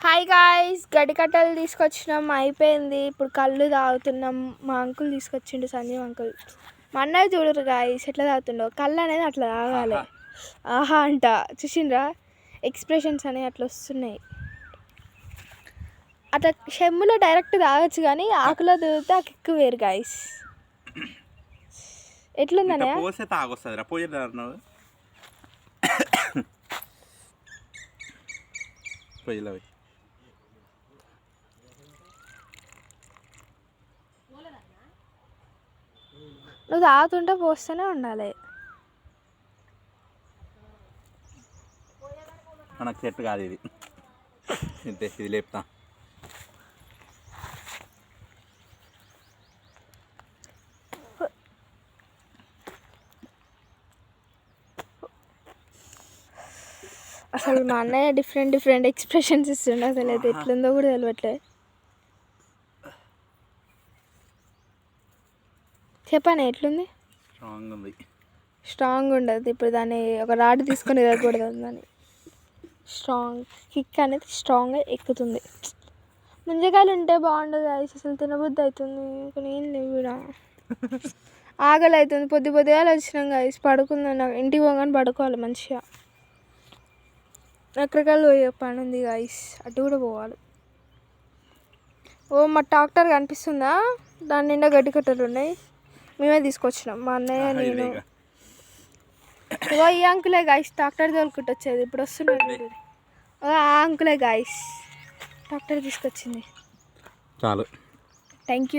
Hi guys, గడ్డికట్టలు తీసుకొచ్చినాం, అయిపోయింది. ఇప్పుడు కళ్ళు తాగుతున్నాం. మా అంకుల్ తీసుకొచ్చిండు, సంజీవ్ అంకుల్. మా అన్నయ్య చూడరు గాయ్స్ ఎట్లా తాగుతుండో. కళ్ళు అనేది అట్లా తాగాలి. ఆహా అంట, చూసిండ్రా ఎక్స్ప్రెషన్స్ అనేవి అట్లా వస్తున్నాయి. అట్లా షెమ్ములో డైరెక్ట్ తాగొచ్చు, కానీ ఆకులో దిగితే ఆ కిక్కు వేరు గాయ్స్. ఎట్లుందనే పోసే తాగొస్తుంది పొయ్యిలో నువ్వు తాగుతుంటే పోస్తూనే ఉండాలి. మనకు చెట్టు కాదు ఇది, ఇంతే. ఇది లేపుతా. అసలు మా అన్నయ్య డిఫరెంట్ ఎక్స్ప్రెషన్స్ ఇస్తుండే. అసలు అయితే ఎట్లుందో కూడా తెలియట్లే. చెప్పాను ఎట్లుంది. స్ట్రాంగ్ ఉండదు. ఇప్పుడు దాన్ని ఒక రాడ్ తీసుకొని ఇరగకూడదు. దాన్ని స్ట్రాంగ్ కిక్ అనేది స్ట్రాంగ్గా ఎక్కుతుంది. ముంజకాయలు ఉంటే బాగుండదు. అసలు తినబుద్ధి అవుతుంది, కానీ ఏం లేవు కూడా. ఆకలి అవుతుంది. పొద్దుగాల వచ్చినాం గాయస్, పడుకుందాం. నాకు ఇంటికి పోగానే పడుకోవాలి మంచిగా. రకరకాలు పోయే పని ఉంది గాయస్, అటు కూడా పోవాలి. ఓ మా ట్రాక్టర్ కనిపిస్తుందా, దాని నిండా గడ్డి కట్టలు ఉన్నాయి. మేమే తీసుకొచ్చినాం, మా అన్నయ్య నేను. ఓ ఈ అంకులే గాయస్ ట్రాక్టర్ తోలుకుంటూ వచ్చేది. ఇప్పుడు వస్తున్నాడు. ఓ ఆ అంకులే గాయస్ ట్రాక్టర్ తీసుకొచ్చింది. చాలు, థ్యాంక్ యూ.